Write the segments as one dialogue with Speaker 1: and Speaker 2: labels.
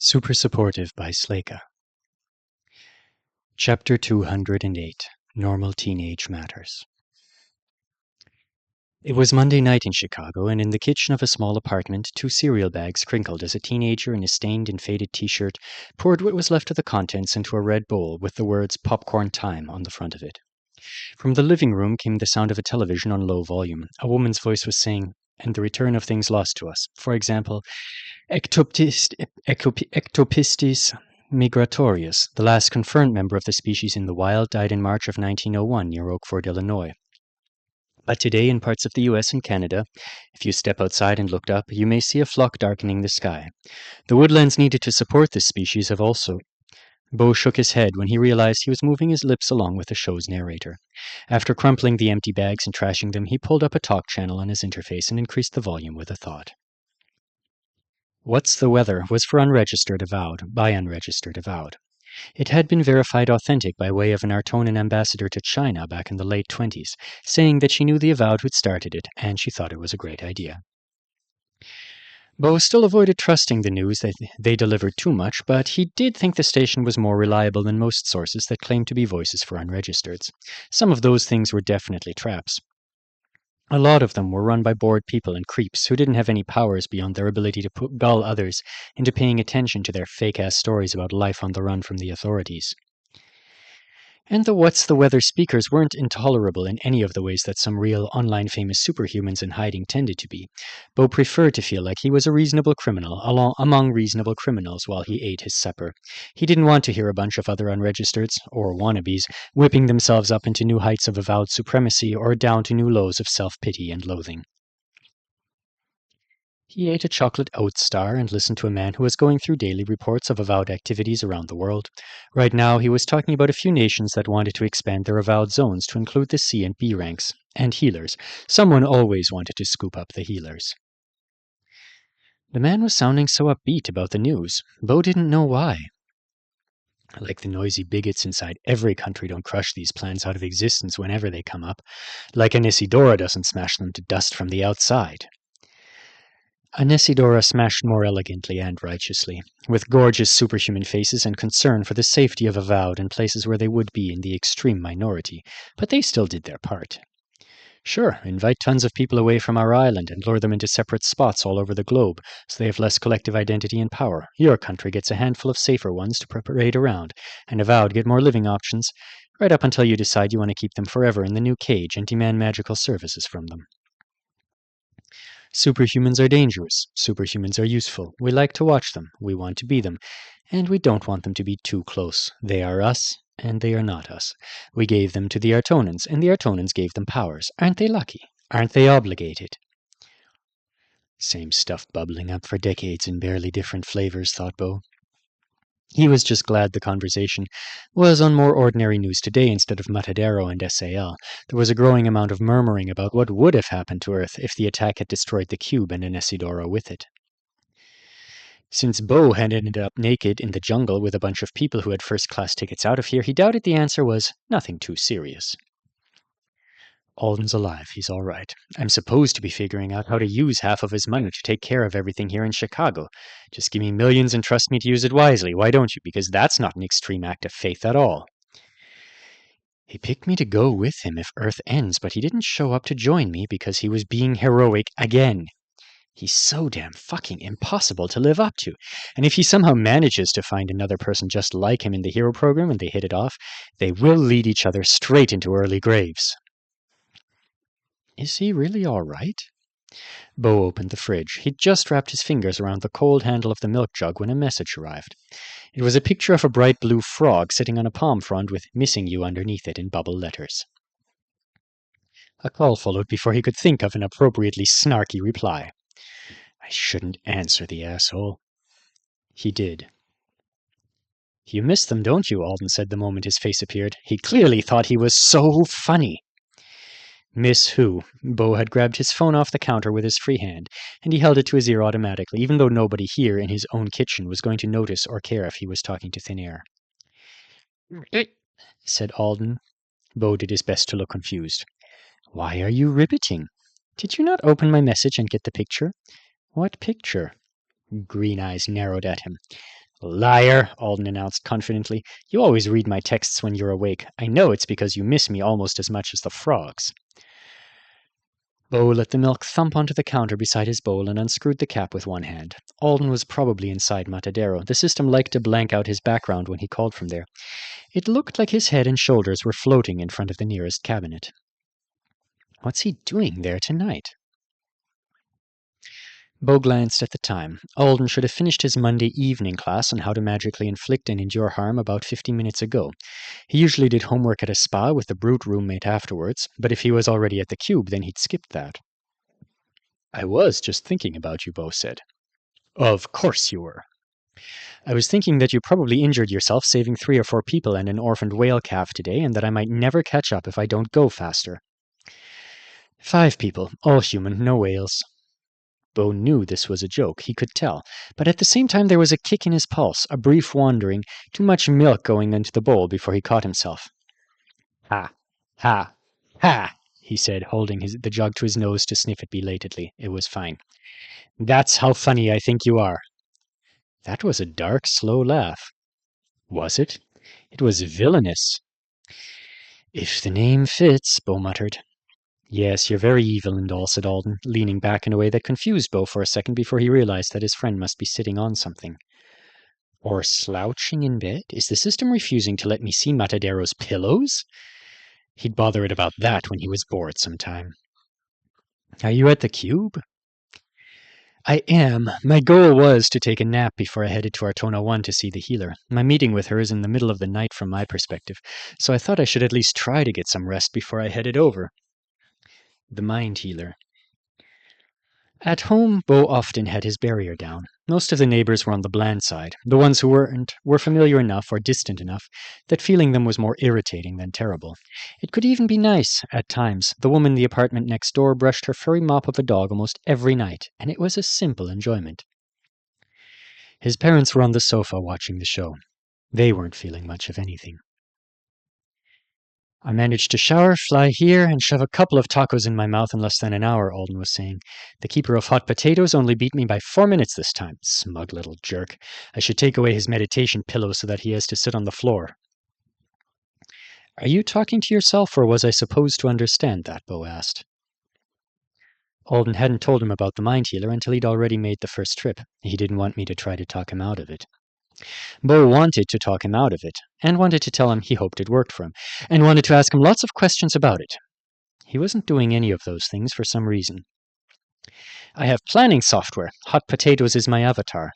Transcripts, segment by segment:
Speaker 1: Super Supportive by Sleyca. Chapter 208 Normal Teenage Matters. It was Monday night in Chicago, and in the kitchen of a small apartment, two cereal bags crinkled as a teenager in a stained and faded t-shirt poured what was left of the contents into a red bowl with the words "Popcorn Time" on the front of it. From the living room came the sound of a television on low volume. A woman's voice was saying, "And the return of things lost to us. For example, Ectopistes migratorius, the last confirmed member of the species in the wild, died in March of 1901 near Oakford, Illinois. But today, in parts of the US and Canada, if you step outside and looked up, you may see a flock darkening the sky. The woodlands needed to support this species have also." Bo shook his head when he realized he was moving his lips along with the show's narrator. After crumpling the empty bags and trashing them, he pulled up a talk channel on his interface and increased the volume with a thought. "What's the Weather" was for unregistered avowed, by unregistered avowed. It had been verified authentic by way of an Artonan ambassador to China back in the late 20s, saying that she knew the avowed who'd started it, and she thought it was a great idea. Bo still avoided trusting the news that they delivered too much, but he did think the station was more reliable than most sources that claimed to be voices for unregistereds. Some of those things were definitely traps. A lot of them were run by bored people and creeps who didn't have any powers beyond their ability to gull others into paying attention to their fake-ass stories about life on the run from the authorities. And the What's the Weather speakers weren't intolerable in any of the ways that some real online famous superhumans in hiding tended to be. Bo preferred to feel like he was a reasonable criminal among reasonable criminals while he ate his supper. He didn't want to hear a bunch of other unregistereds, or wannabes, whipping themselves up into new heights of avowed supremacy or down to new lows of self-pity and loathing. He ate a chocolate oat star and listened to a man who was going through daily reports of avowed activities around the world. Right now, he was talking about a few nations that wanted to expand their avowed zones to include the C and B ranks, and healers. Someone always wanted to scoop up the healers. The man was sounding so upbeat about the news. Bo didn't know why. Like the noisy bigots inside every country don't crush these plans out of existence whenever they come up. Like an Isidora doesn't smash them to dust from the outside. Anesidora smashed more elegantly and righteously, with gorgeous superhuman faces and concern for the safety of avowed in places where they would be in the extreme minority, but they still did their part. Sure, invite tons of people away from our island and lure them into separate spots all over the globe, so they have less collective identity and power. Your country gets a handful of safer ones to parade around, and avowed get more living options, right up until you decide you want to keep them forever in the new cage and demand magical services from them. Superhumans are dangerous. Superhumans are useful. We like to watch them. We want to be them. And we don't want them to be too close. They are us, and they are not us. We gave them to the Artonans, and the Artonans gave them powers. Aren't they lucky? Aren't they obligated? Same stuff bubbling up for decades in barely different flavors, thought Bo. He was just glad the conversation was on more ordinary news today instead of Matadero and SAL. There was a growing amount of murmuring about what would have happened to Earth if the attack had destroyed the cube and Anesidora with it. Since Bo had ended up naked in the jungle with a bunch of people who had first-class tickets out of here, he doubted the answer was nothing too serious. Alden's alive. He's all right. I'm supposed to be figuring out how to use half of his money to take care of everything here in Chicago. Just give me millions and trust me to use it wisely, why don't you? Because that's not an extreme act of faith at all. He picked me to go with him if Earth ends, but he didn't show up to join me because he was being heroic again. He's so damn fucking impossible to live up to. And if he somehow manages to find another person just like him in the hero program and they hit it off, they will lead each other straight into early graves. Is he really all right? Bo opened the fridge. He'd just wrapped his fingers around the cold handle of the milk jug when a message arrived. It was a picture of a bright blue frog sitting on a palm frond with "Missing You" underneath it in bubble letters. A call followed before he could think of an appropriately snarky reply. I shouldn't answer the asshole. He did. You miss them, don't you? Alden said the moment his face appeared. He clearly thought he was so funny. Miss who? Bo had grabbed his phone off the counter with his free hand, and he held it to his ear automatically, even though nobody here in his own kitchen was going to notice or care if he was talking to thin air. Said Alden. Bo did his best to look confused. Why are you riveting? Did you not open my message and get the picture? What picture? Green eyes narrowed at him. Liar, Alden announced confidently. You always read my texts when you're awake. I know it's because you miss me almost as much as the frogs. Bo let the milk thump onto the counter beside his bowl and unscrewed the cap with one hand. Alden was probably inside Matadero. The system liked to blank out his background when he called from there. It looked like his head and shoulders were floating in front of the nearest cabinet. What's he doing there tonight? Bo glanced at the time. Alden should have finished his Monday evening class on how to magically inflict and endure harm about 50 minutes ago. He usually did homework at a spa with the brute roommate afterwards, but if he was already at the cube, then he'd skipped that. I was just thinking about you, Bo said. Of course you were. I was thinking that you probably injured yourself saving 3 or 4 people and an orphaned whale calf today, and that I might never catch up if I don't go faster. 5 people, all human, no whales. Bo knew this was a joke, he could tell, but at the same time there was a kick in his pulse, a brief wandering, too much milk going into the bowl before he caught himself. Ha, ha, ha, he said, holding the jug to his nose to sniff it belatedly. It was fine. That's how funny I think you are. That was a dark, slow laugh. Was it? It was villainous. If the name fits, Bo muttered. Yes, you're very evil and all, said Alden, leaning back in a way that confused Bo for a second before he realized that his friend must be sitting on something. Or slouching in bed? Is the system refusing to let me see Matadero's pillows? He'd bother it about that when he was bored sometime. Are you at the cube? I am. My goal was to take a nap before I headed to Artona 1 to see the healer. My meeting with her is in the middle of the night from my perspective, so I thought I should at least try to get some rest before I headed over. The mind healer. At home, Bo often had his barrier down. Most of the neighbors were on the bland side. The ones who weren't were familiar enough or distant enough that feeling them was more irritating than terrible. It could even be nice, at times. The woman in the apartment next door brushed her furry mop of a dog almost every night, and it was a simple enjoyment. His parents were on the sofa watching the show. They weren't feeling much of anything. I managed to shower, fly here, and shove a couple of tacos in my mouth in less than an hour, Alden was saying. The keeper of hot potatoes only beat me by 4 minutes this time. Smug little jerk. I should take away his meditation pillow so that he has to sit on the floor. Are you talking to yourself, or was I supposed to understand that? Bo asked. Alden hadn't told him about the mind healer until he'd already made the first trip. He didn't want me to try to talk him out of it. Bo wanted to talk him out of it, and wanted to tell him he hoped it worked for him, and wanted to ask him lots of questions about it. He wasn't doing any of those things for some reason. I have planning software. Hot potatoes is my avatar.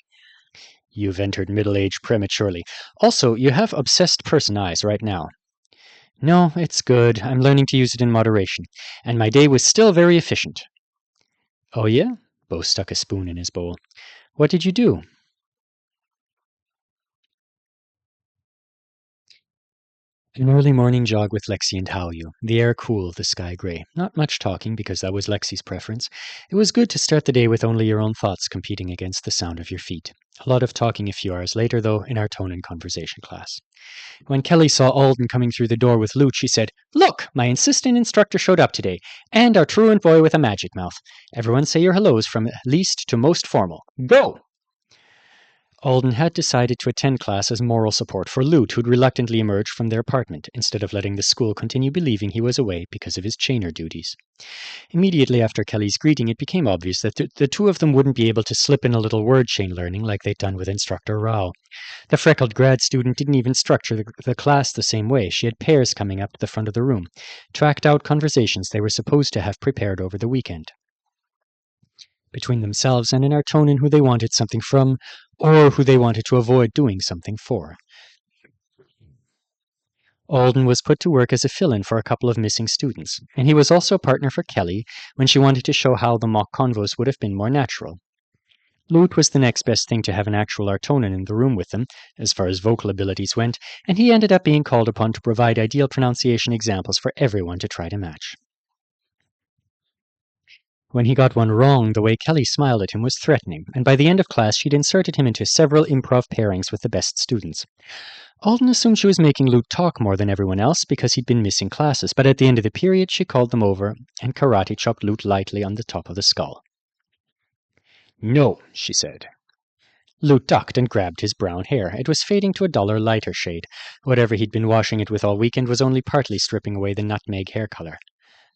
Speaker 1: You've entered middle age prematurely. Also, you have obsessed person eyes right now. No, it's good. I'm learning to use it in moderation, and my day was still very efficient. Oh yeah? Bo stuck a spoon in his bowl. What did you do? An early morning jog with Lexi and Hallyu. The air cool, the sky grey. Not much talking, because that was Lexi's preference. It was good to start the day with only your own thoughts competing against the sound of your feet. A lot of talking a few hours later, though, in our tone and conversation class. When Kelly saw Alden coming through the door with loot, she said, Look, my insistent instructor showed up today, and our truant boy with a magic mouth. Everyone say your hellos from least to most formal. Go! Alden had decided to attend class as moral support for Lute, who'd reluctantly emerged from their apartment, instead of letting the school continue believing he was away because of his chainer duties. Immediately after Kelly's greeting, it became obvious that the two of them wouldn't be able to slip in a little word chain learning like they'd done with instructor Rao. The freckled grad student didn't even structure the class the same way. She had pairs coming up to the front of the room, tracked out conversations they were supposed to have prepared over the weekend. Between themselves and an Artonan who they wanted something from, or who they wanted to avoid doing something for. Alden was put to work as a fill-in for a couple of missing students, and he was also a partner for Kelly when she wanted to show how the mock convos would have been more natural. Lute was the next best thing to have an actual Artonan in the room with them, as far as vocal abilities went, and he ended up being called upon to provide ideal pronunciation examples for everyone to try to match. When he got one wrong, the way Kelly smiled at him was threatening, and by the end of class she'd inserted him into several improv pairings with the best students. Alden assumed she was making Lute talk more than everyone else because he'd been missing classes, but at the end of the period she called them over and karate chopped Lute lightly on the top of the skull. No, she said. Lute ducked and grabbed his brown hair. It was fading to a duller, lighter shade. Whatever he'd been washing it with all weekend was only partly stripping away the nutmeg hair color.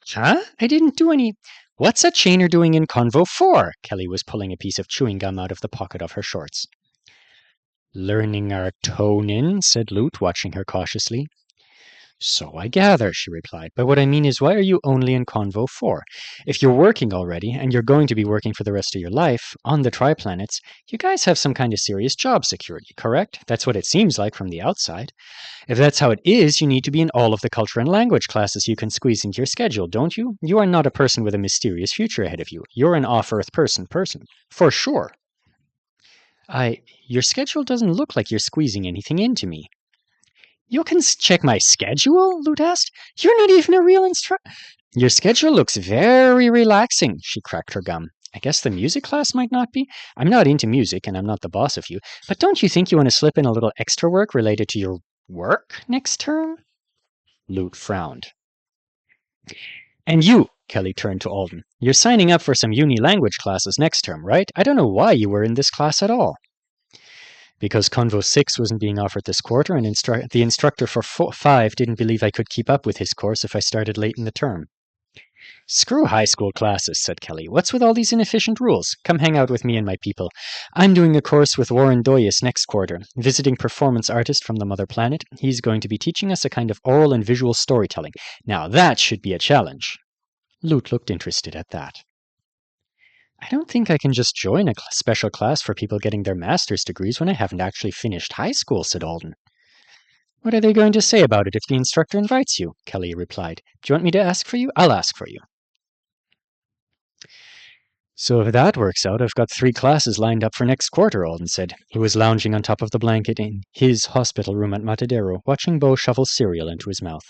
Speaker 1: Huh? I didn't do any. What's a chainer doing in Convo 4? Kelly was pulling a piece of chewing gum out of the pocket of her shorts. Learning our tone in, said Lute, watching her cautiously. So I gather, she replied. But what I mean is, why are you only in Convo 4? If you're working already, and you're going to be working for the rest of your life, on the Triplanets, you guys have some kind of serious job security, correct? That's what it seems like from the outside. If that's how it is, you need to be in all of the culture and language classes you can squeeze into your schedule, don't you? You are not a person with a mysterious future ahead of you. You're an off-Earth person, for sure. Your schedule doesn't look like you're squeezing anything into me. You can check my schedule? Lute asked. You're not even a real instructor. Your schedule looks very relaxing, she cracked her gum. I guess the music class might not be. I'm not into music, and I'm not the boss of you, but don't you think you want to slip in a little extra work related to your work next term? Lute frowned. And you, Kelly turned to Alden. You're signing up for some uni language classes next term, right? I don't know why you were in this class at all. Because Convo 6 wasn't being offered this quarter, and the instructor for 5 didn't believe I could keep up with his course if I started late in the term. Screw high school classes, said Kelly. What's with all these inefficient rules? Come hang out with me and my people. I'm doing a course with Warren Doyus next quarter, visiting performance artist from the mother planet. He's going to be teaching us a kind of oral and visual storytelling. Now that should be a challenge. Lute looked interested at that. I don't think I can just join a special class for people getting their master's degrees when I haven't actually finished high school, said Alden. What are they going to say about it if the instructor invites you? Kelly replied. Do you want me to ask for you? I'll ask for you. So if that works out, I've got 3 classes lined up for next quarter, Alden said. He was lounging on top of the blanket in his hospital room at Matadero, watching Bo shovel cereal into his mouth.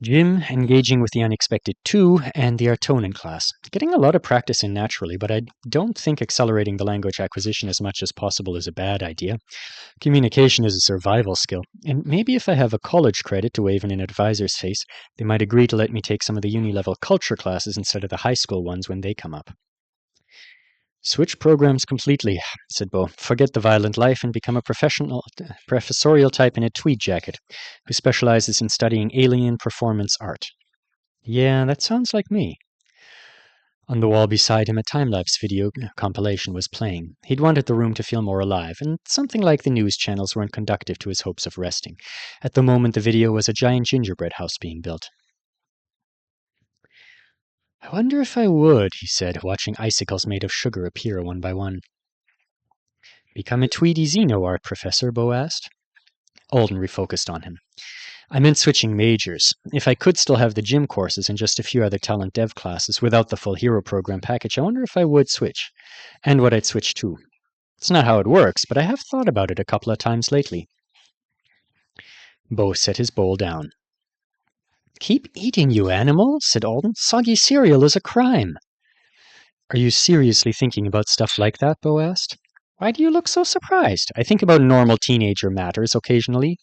Speaker 1: Gym, engaging with the unexpected too, and the Artonin class. Getting a lot of practice in naturally, but I don't think accelerating the language acquisition as much as possible is a bad idea. Communication is a survival skill, and maybe if I have a college credit to wave in an advisor's face, they might agree to let me take some of the uni-level culture classes instead of the high school ones when they come up. Switch programs completely, said Bo. Forget the violent life and become a professorial type in a tweed jacket, who specializes in studying alien performance art. Yeah, that sounds like me. On the wall beside him, a time-lapse video compilation was playing. He'd wanted the room to feel more alive, and something like the news channels weren't conducive to his hopes of resting. At the moment, the video was a giant gingerbread house being built. I wonder if I would, he said, watching icicles made of sugar appear one by one. Become a Tweedy Xeno art professor, Bo asked. Alden refocused on him. I meant switching majors. If I could still have the gym courses and just a few other talent dev classes without the full hero program package, I wonder if I would switch. And what I'd switch to. It's not how it works, but I have thought about it a couple of times lately. Bo set his bowl down. Keep eating, you animal, said Alden. Soggy cereal is a crime. Are you seriously thinking about stuff like that? Bo asked. Why do you look so surprised? I think about normal teenager matters occasionally.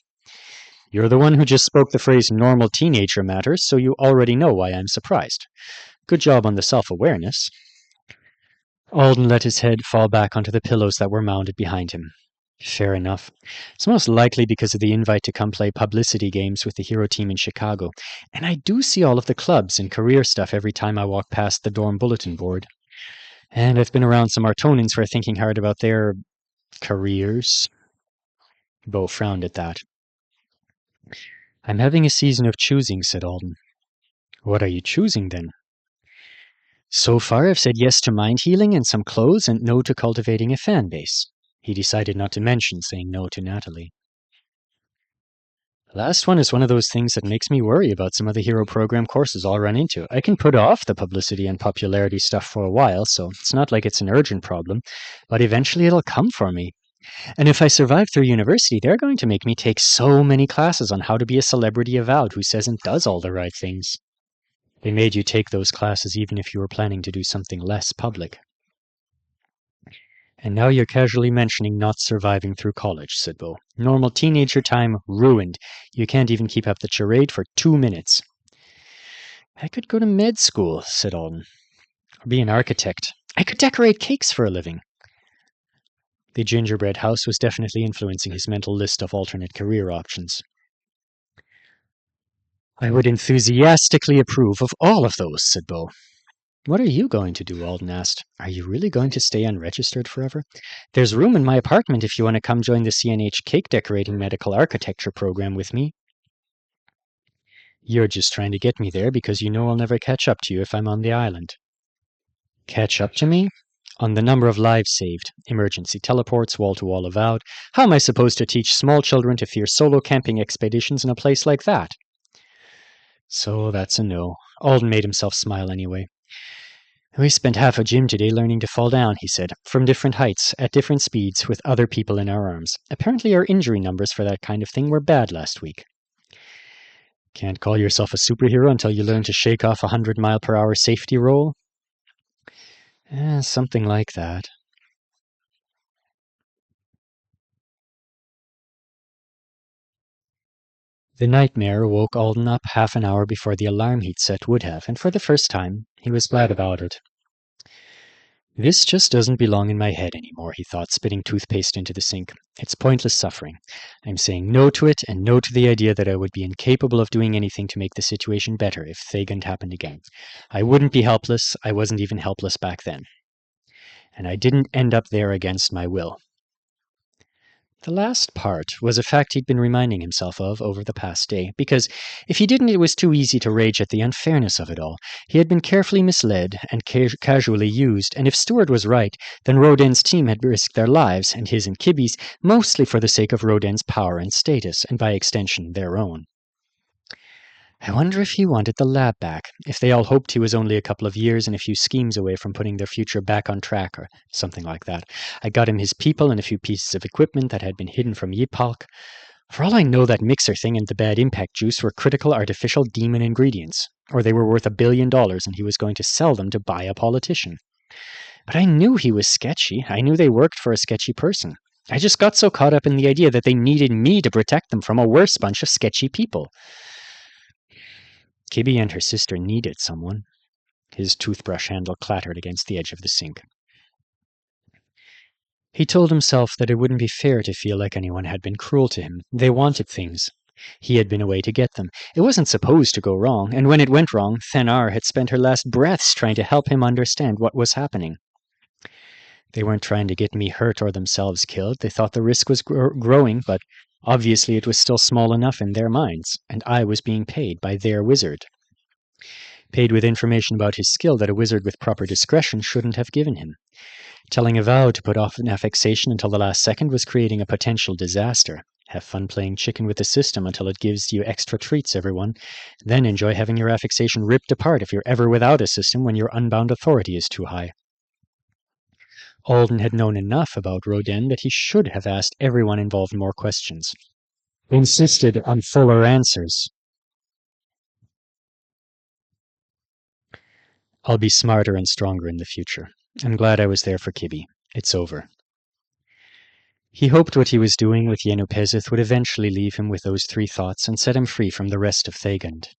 Speaker 1: You're the one who just spoke the phrase normal teenager matters, so you already know why I'm surprised. Good job on the self-awareness. Alden let his head fall back onto the pillows that were mounted behind him. Fair enough. It's most likely because of the invite to come play publicity games with the hero team in Chicago, and I do see all of the clubs and career stuff every time I walk past the dorm bulletin board. And I've been around some Artonins who are thinking hard about their careers. Bo frowned at that. I'm having a season of choosing, said Alden. What are you choosing, then? So far, I've said yes to mind healing and some clothes and no to cultivating a fan base. He decided not to mention saying no to Natalie. The last one is one of those things that makes me worry about some of the hero program courses I'll run into. I can put off the publicity and popularity stuff for a while, so it's not like it's an urgent problem, but eventually it'll come for me. And if I survive through university, they're going to make me take so many classes on how to be a celebrity avowed who says and does all the right things. They made you take those classes even if you were planning to do something less public. And now you're casually mentioning not surviving through college, said Bo. Normal teenager time ruined. You can't even keep up the charade for 2 minutes. I could go to med school, said Alden. Or be an architect. I could decorate cakes for a living. The gingerbread house was definitely influencing his mental list of alternate career options. I would enthusiastically approve of all of those, said Bo. What are you going to do? Alden asked. Are you really going to stay unregistered forever? There's room in my apartment if you want to come join the CNH cake decorating medical architecture program with me. You're just trying to get me there because you know I'll never catch up to you if I'm on the island. Catch up to me? On the number of lives saved, emergency teleports, wall-to-wall avowed. How am I supposed to teach small children to fear solo camping expeditions in a place like that? So that's a no. Alden made himself smile anyway. We spent half a gym today learning to fall down, he said, from different heights, at different speeds, with other people in our arms. Apparently our injury numbers for that kind of thing were bad last week. Can't call yourself a superhero until you learn to shake off a 100-mile-per-hour safety roll? Something like that. The nightmare woke Alden up half an hour before the alarm he'd set would have, and for the first time, he was glad about it. This just doesn't belong in my head anymore, he thought, spitting toothpaste into the sink. It's pointless suffering. I'm saying no to it, and no to the idea that I would be incapable of doing anything to make the situation better if Thagund happened again. I wouldn't be helpless. I wasn't even helpless back then. And I didn't end up there against my will. The last part was a fact he'd been reminding himself of over the past day, because if he didn't, it was too easy to rage at the unfairness of it all. He had been carefully misled and casually used, and if Stewart was right, then Roden's team had risked their lives, and his and Kibby's, mostly for the sake of Roden's power and status, and by extension, their own. I wonder if he wanted the lab back, if they all hoped he was only a couple of years and a few schemes away from putting their future back on track, or something like that. I got him his people and a few pieces of equipment that had been hidden from Yipalk. For all I know, that mixer thing and the bad impact juice were critical artificial demon ingredients, or they were worth $1 billion and he was going to sell them to buy a politician. But I knew he was sketchy. I knew they worked for a sketchy person. I just got so caught up in the idea that they needed me to protect them from a worse bunch of sketchy people. Kibby and her sister needed someone. His toothbrush handle clattered against the edge of the sink. He told himself that it wouldn't be fair to feel like anyone had been cruel to him. They wanted things. He had been away to get them. It wasn't supposed to go wrong, and when it went wrong, Thanar had spent her last breaths trying to help him understand what was happening. They weren't trying to get me hurt or themselves killed. They thought the risk was growing, but obviously it was still small enough in their minds, and I was being paid by their wizard. Paid with information about his skill that a wizard with proper discretion shouldn't have given him. Telling Avow to put off an affixation until the last second was creating a potential disaster. Have fun playing chicken with the system until it gives you extra treats, everyone. Then enjoy having your affixation ripped apart if you're ever without a system when your unbound authority is too high. Alden had known enough about Roden that he should have asked everyone involved more questions. Insisted on fuller answers. I'll be smarter and stronger in the future. I'm glad I was there for Kibby. It's over. He hoped what he was doing with Yenu Pezith would eventually leave him with those three thoughts and set him free from the rest of Thagund.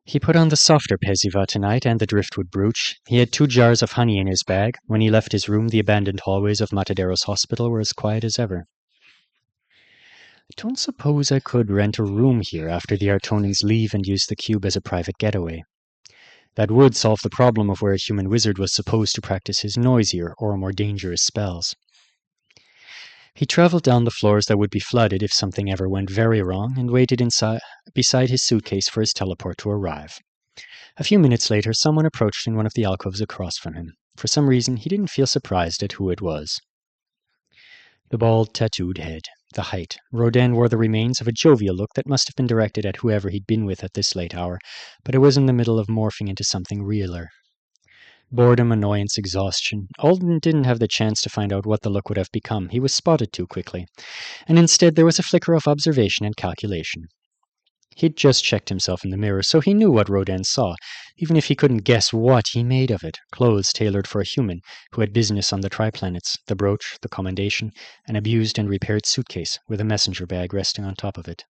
Speaker 1: He put on the softer Peziva tonight and the driftwood brooch. He had 2 jars of honey in his bag. When he left his room, the abandoned hallways of Matadero's hospital were as quiet as ever. I don't suppose I could rent a room here after the Artonans leave and use the cube as a private getaway. That would solve the problem of where a human wizard was supposed to practice his noisier or more dangerous spells. He traveled down the floors that would be flooded if something ever went very wrong and waited beside his suitcase for his teleport to arrive. A few minutes later, someone approached in one of the alcoves across from him. For some reason, he didn't feel surprised at who it was. The bald, tattooed head, the height. Roden wore the remains of a jovial look that must have been directed at whoever he'd been with at this late hour, but it was in the middle of morphing into something realer. Boredom, annoyance, exhaustion. Alden didn't have the chance to find out what the look would have become. He was spotted too quickly. And instead there was a flicker of observation and calculation. He'd just checked himself in the mirror, so he knew what Roden saw, even if he couldn't guess what he made of it. Clothes tailored for a human who had business on the triplanets, the brooch, the commendation, an abused and repaired suitcase with a messenger bag resting on top of it.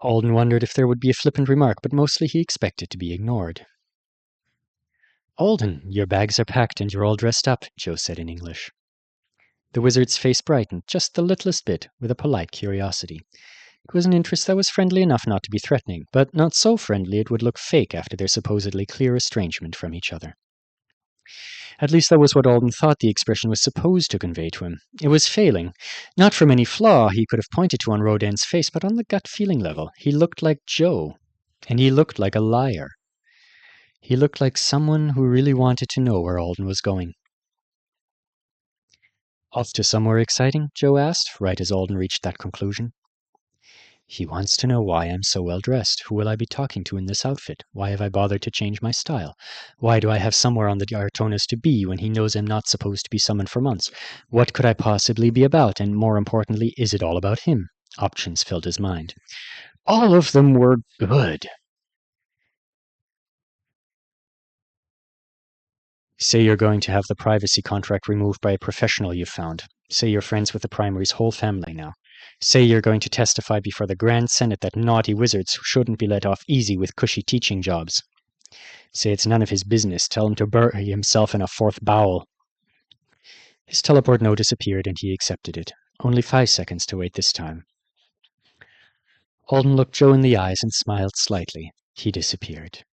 Speaker 1: Alden wondered if there would be a flippant remark, but mostly he expected to be ignored. Alden, your bags are packed and you're all dressed up, Joe said in English. The wizard's face brightened, just the littlest bit, with a polite curiosity. It was an interest that was friendly enough not to be threatening, but not so friendly it would look fake after their supposedly clear estrangement from each other. At least that was what Alden thought the expression was supposed to convey to him. It was failing, not from any flaw he could have pointed to on Rodin's face, but on the gut feeling level. He looked like Joe, and he looked like a liar. He looked like someone who really wanted to know where Alden was going. Off to somewhere exciting? Joe asked, right as Alden reached that conclusion. He wants to know why I'm so well dressed. Who will I be talking to in this outfit? Why have I bothered to change my style? Why do I have somewhere on the Artonis to be when he knows I'm not supposed to be summoned for months? What could I possibly be about? And more importantly, is it all about him? Options filled his mind. All of them were good. Say you're going to have the privacy contract removed by a professional you've found. Say you're friends with the primary's whole family now. Say you're going to testify before the Grand Senate that naughty wizards shouldn't be let off easy with cushy teaching jobs. Say it's none of his business. Tell him to bury himself in a fourth bowel. His teleport notice appeared and he accepted it. Only 5 seconds to wait this time. Alden looked Joe in the eyes and smiled slightly. He disappeared.